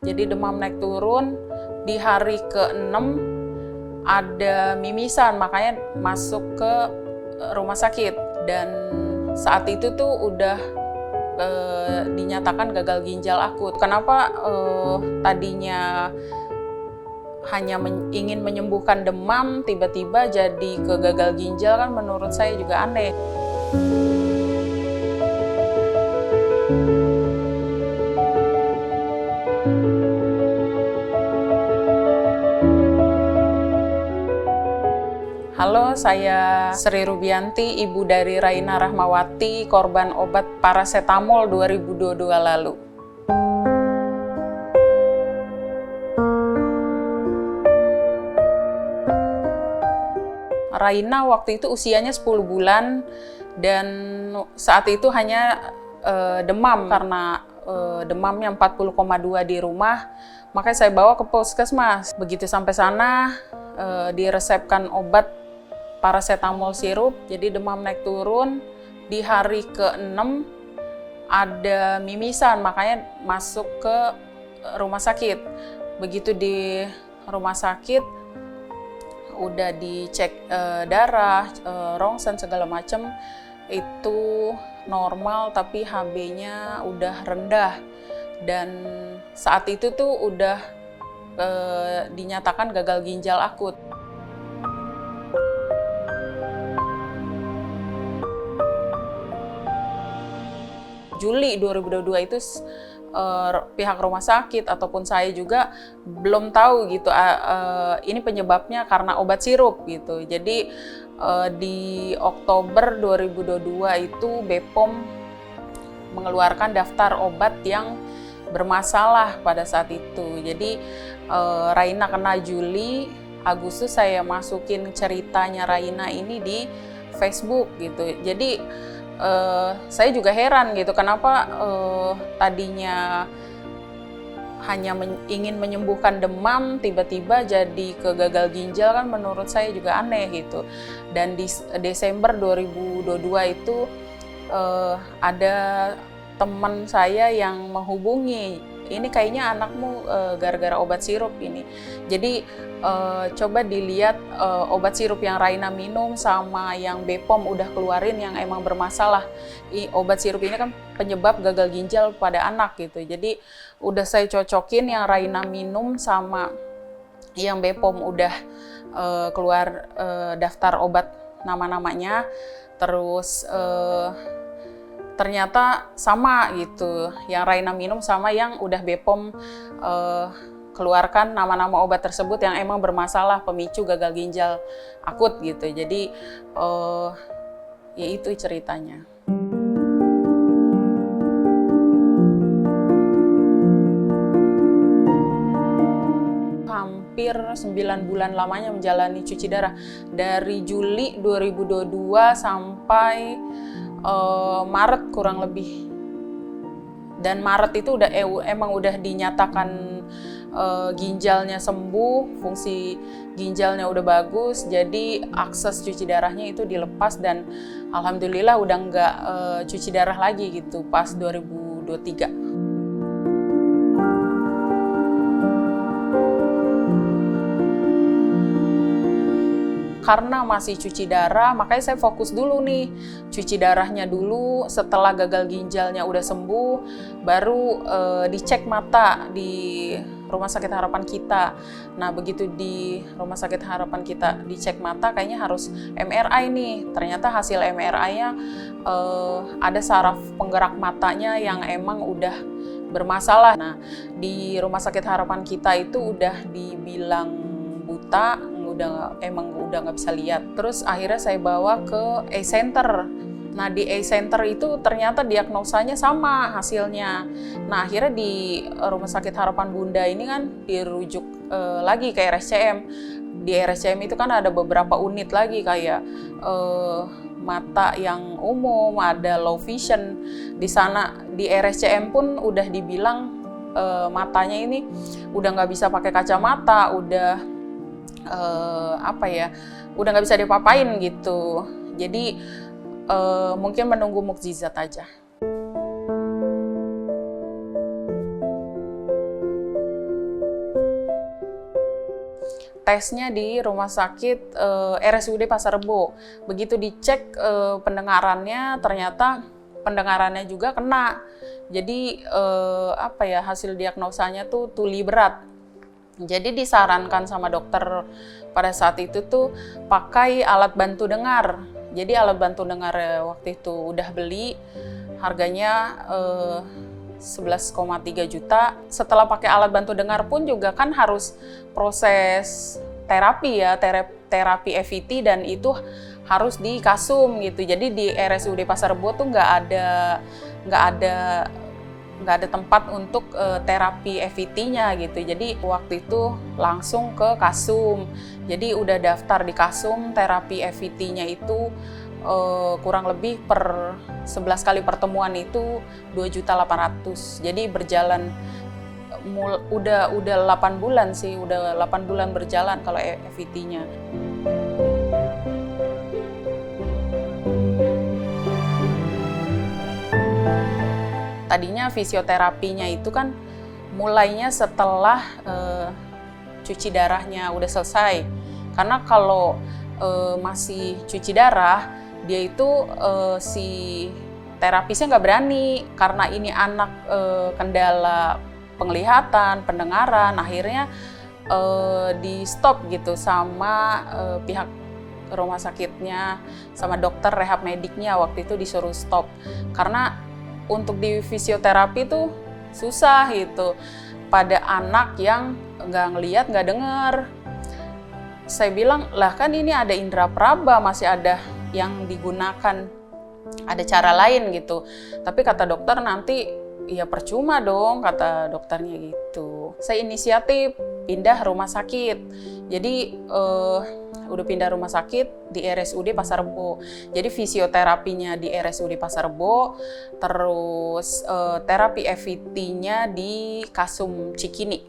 Jadi demam naik turun, di hari ke-6 ada mimisan, makanya masuk ke rumah sakit. Dan saat itu tuh udah dinyatakan gagal ginjal akut. Kenapa tadinya hanya ingin menyembuhkan demam, tiba-tiba jadi ke gagal ginjal, kan menurut saya juga aneh. Halo, saya Sri Rubianti, ibu dari Raina Rahmawati, korban obat paracetamol 2022 lalu. Raina waktu itu usianya 10 bulan dan saat itu hanya demam karena demamnya 40,2 di rumah, makanya saya bawa ke puskesmas. Begitu sampai sana diresepkan obat paracetamol sirup, jadi demam naik turun. Di hari ke-6 ada mimisan, makanya masuk ke rumah sakit. Begitu di rumah sakit udah dicek darah, rongsen segala macam, itu normal tapi HB-nya udah rendah. Dan saat itu tuh udah dinyatakan gagal ginjal akut. Juli 2022 itu pihak rumah sakit ataupun saya juga belum tahu gitu ini penyebabnya karena obat sirup gitu. Jadi di Oktober 2022 itu BPOM mengeluarkan daftar obat yang bermasalah pada saat itu. Jadi Raina kena Juli, Agustus saya masukin ceritanya Raina ini di Facebook gitu. Jadi saya juga heran gitu, kenapa tadinya hanya ingin menyembuhkan demam, tiba-tiba jadi ke gagal ginjal, kan menurut saya juga aneh gitu. Dan di Desember 2022 itu ada teman saya yang menghubungi, ini kayaknya anakmu gara-gara obat sirup ini. Jadi coba dilihat obat sirup yang Raina minum sama yang BPOM udah keluarin yang emang bermasalah. Obat sirup ini kan penyebab gagal ginjal pada anak gitu. Jadi udah saya cocokin yang Raina minum sama yang BPOM udah keluar daftar obat nama-namanya. Terus ternyata sama gitu, yang Raina minum sama yang udah BPOM keluarkan nama-nama obat tersebut yang emang bermasalah, pemicu gagal ginjal akut gitu. Jadi ya itu ceritanya. Hampir 9 bulan lamanya menjalani cuci darah, dari Juli 2022 sampai Maret kurang lebih. Dan Maret itu emang udah dinyatakan ginjalnya sembuh, fungsi ginjalnya udah bagus, jadi akses cuci darahnya itu dilepas dan alhamdulillah udah nggak cuci darah lagi gitu pas 2023. Karena masih cuci darah, makanya saya fokus dulu nih, cuci darahnya dulu. Setelah gagal ginjalnya udah sembuh, baru dicek mata di Rumah Sakit Harapan Kita. Nah, begitu di Rumah Sakit Harapan Kita dicek mata, kayaknya harus MRI nih. Ternyata hasil MRI-nya ada saraf penggerak matanya yang emang udah bermasalah. Nah, di Rumah Sakit Harapan Kita itu udah dibilang buta, emang udah nggak bisa lihat. Terus akhirnya saya bawa ke A-Center. Nah, di A-Center itu ternyata diagnosanya sama hasilnya. Nah, akhirnya di Rumah Sakit Harapan Bunda ini kan dirujuk lagi ke RSCM. Di RSCM itu kan ada beberapa unit lagi, kayak mata yang umum, ada low vision. Di sana di RSCM pun udah dibilang matanya ini udah nggak bisa pakai kacamata, udah udah nggak bisa diapa-apain gitu. Jadi mungkin menunggu mukjizat aja. tesnya di rumah sakit RSUD Pasar Rebo. Begitu dicek pendengarannya, ternyata pendengarannya juga kena. Jadi hasil diagnosanya tuh tuli berat. Jadi disarankan sama dokter pada saat itu tuh pakai alat bantu dengar. Jadi alat bantu dengar waktu itu udah beli, harganya 11,3 juta. Setelah pakai alat bantu dengar pun juga kan harus proses terapi ya, terapi EVT, dan itu harus di Kasum gitu. Jadi di RSUD Pasar Rebo tuh nggak ada tempat untuk terapi EVT-nya gitu. Jadi waktu itu langsung ke Kasum. Jadi udah daftar di Kasum, terapi EVT-nya itu kurang lebih per 11 kali pertemuan itu 2.800.000. Jadi berjalan udah 8 bulan sih, udah 8 bulan berjalan kalau EVT-nya. Tadinya fisioterapinya itu kan mulainya setelah cuci darahnya udah selesai. Karena kalau masih cuci darah, dia itu si terapisnya nggak berani. Karena ini anak kendala penglihatan, pendengaran, akhirnya di stop gitu sama pihak rumah sakitnya, sama dokter rehab mediknya waktu itu disuruh stop. Karena untuk di fisioterapi tuh susah gitu pada anak yang nggak ngelihat, nggak dengar. Saya bilang, lah kan ini ada indera praba, masih ada yang digunakan, ada cara lain gitu. Tapi kata dokter nanti ya percuma dong, kata dokternya gitu. Saya inisiatif pindah rumah sakit. Jadi udah pindah rumah sakit di RSUD Pasar Rebo. Jadi fisioterapinya di RSUD Pasar Rebo, terus terapi EVT-nya di Kasum Cikini.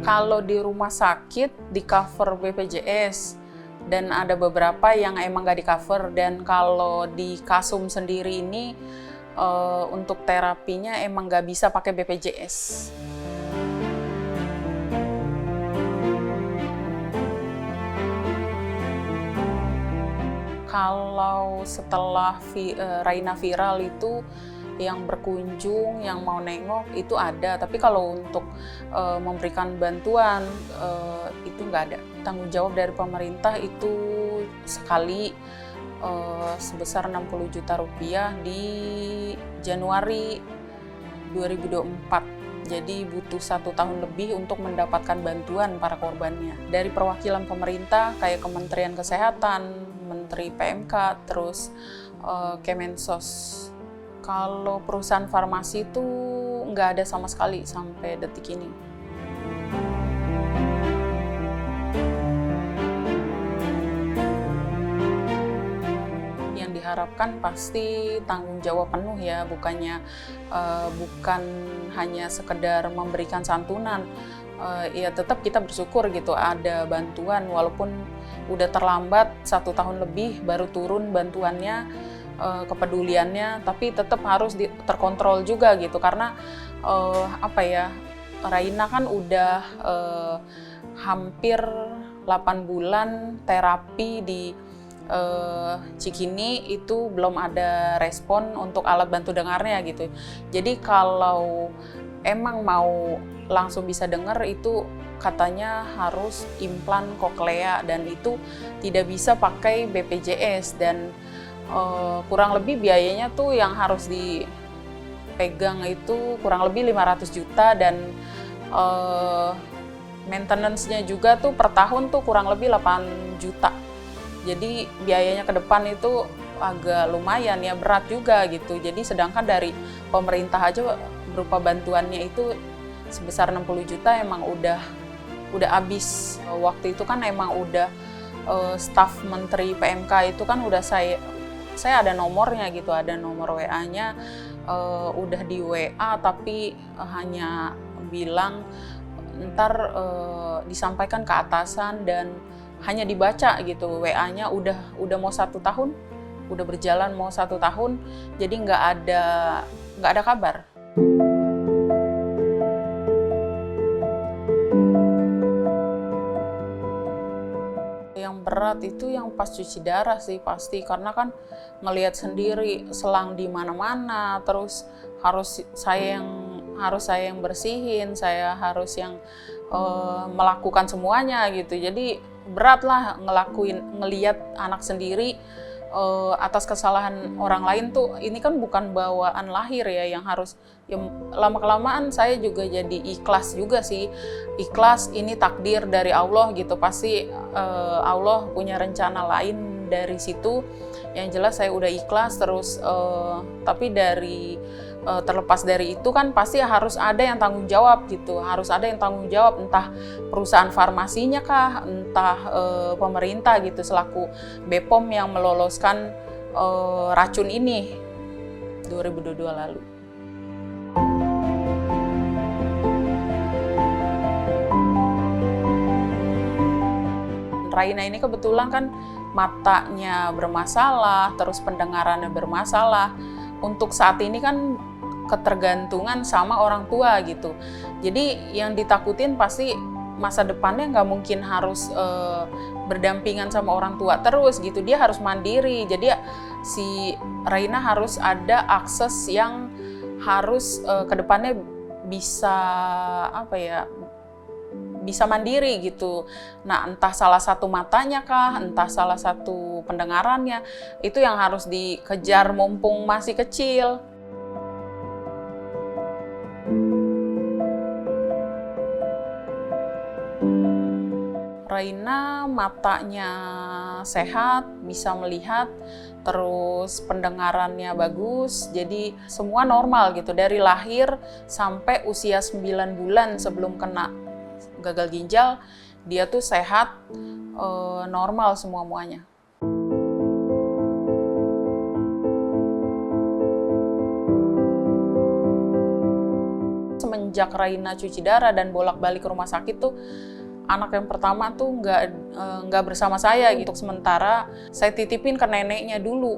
Kalau di rumah sakit di cover BPJS, dan ada beberapa yang emang nggak di cover. Dan kalau di Kasum sendiri ini untuk terapinya emang nggak bisa pakai BPJS. Kalau setelah Raina viral itu yang berkunjung, yang mau nengok itu ada. Tapi kalau untuk memberikan bantuan itu nggak ada. Tanggung jawab dari pemerintah itu sekali sebesar 60 juta rupiah di Januari 2024. Jadi butuh 1 tahun lebih untuk mendapatkan bantuan para korbannya. Dari perwakilan pemerintah kayak Kementerian Kesehatan, Menteri PMK, terus Kemensos. Kalau perusahaan farmasi itu nggak ada sama sekali sampai detik ini. Diharapkan pasti tanggung jawab penuh ya, bukan hanya sekedar memberikan santunan. Ya tetap kita bersyukur gitu ada bantuan, walaupun udah terlambat 1 tahun lebih baru turun bantuannya, kepeduliannya, tapi tetap harus terkontrol juga gitu. Karena Raina kan udah hampir 8 bulan terapi di Cikini, itu belum ada respon untuk alat bantu dengarnya gitu. Jadi kalau emang mau langsung bisa dengar itu katanya harus implan koklea, dan itu tidak bisa pakai BPJS. Dan kurang lebih biayanya tuh yang harus dipegang itu kurang lebih 500 juta, dan maintenance-nya juga tuh per tahun tuh kurang lebih 8 juta. Jadi biayanya ke depan itu agak lumayan ya, berat juga gitu. Jadi sedangkan dari pemerintah aja berupa bantuannya itu sebesar 60 juta emang udah habis. Waktu itu kan emang udah staf Menteri PMK itu kan udah saya ada nomornya gitu, ada nomor WA-nya, udah di WA tapi hanya bilang ntar disampaikan ke atasan, dan hanya dibaca gitu WA-nya. Udah mau 1 tahun, udah berjalan mau 1 tahun, jadi nggak ada nggak ada kabar. Yang berat itu yang pas cuci darah sih pasti, karena kan ngelihat sendiri selang di mana-mana, terus harus saya yang bersihin, saya harus yang melakukan semuanya gitu. Jadi berat lah ngelihat anak sendiri atas kesalahan orang lain tuh. Ini kan bukan bawaan lahir ya, yang harus lama-kelamaan saya juga jadi ikhlas juga sih. Ikhlas, ini takdir dari Allah gitu, pasti Allah punya rencana lain dari situ. Yang jelas saya udah ikhlas terus, tapi terlepas dari itu kan pasti harus ada yang tanggung jawab gitu, harus ada yang tanggung jawab, entah perusahaan farmasinya kah, entah pemerintah gitu selaku BPOM yang meloloskan racun ini 2022 lalu. Raina ini kebetulan kan matanya bermasalah, terus pendengarannya bermasalah. Untuk saat ini kan ketergantungan sama orang tua gitu. Jadi yang ditakutin pasti masa depannya nggak mungkin harus berdampingan sama orang tua terus gitu. Dia harus mandiri. Jadi si Raina harus ada akses yang harus kedepannya bisa bisa mandiri gitu. Nah, entah salah satu matanya kah, entah salah satu pendengarannya, itu yang harus dikejar mumpung masih kecil. Raina matanya sehat, bisa melihat, terus pendengarannya bagus, jadi semua normal gitu. Dari lahir sampai usia 9 bulan sebelum kena gagal ginjal, dia tuh sehat, normal semuanya. Semenjak Raina cuci darah dan bolak-balik ke rumah sakit tuh, anak yang pertama tuh nggak bersama saya gitu. Sementara saya titipin ke neneknya dulu.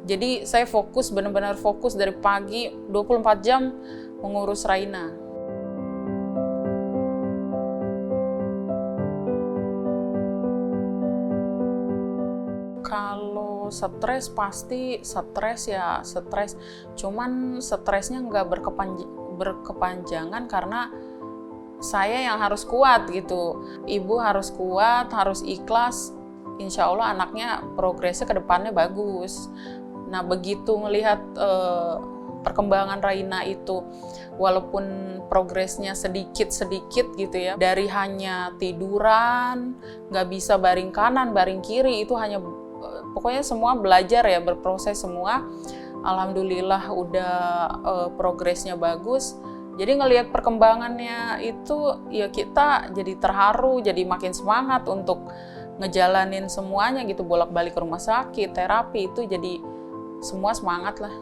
Jadi saya benar-benar fokus dari pagi 24 jam mengurus Raina. Kalau stres pasti stres. Cuman stresnya nggak berkepanjangan karena saya yang harus kuat gitu. Ibu harus kuat, harus ikhlas. Insya Allah anaknya progresnya ke depannya bagus. Nah, begitu melihat perkembangan Raina itu, walaupun progresnya sedikit-sedikit gitu ya, dari hanya tiduran, nggak bisa baring kanan, baring kiri, itu hanya pokoknya semua belajar ya, berproses semua. Alhamdulillah udah progresnya bagus. Jadi ngelihat perkembangannya itu ya kita jadi terharu, jadi makin semangat untuk ngejalanin semuanya gitu, bolak-balik ke rumah sakit, terapi, itu jadi semua semangat lah.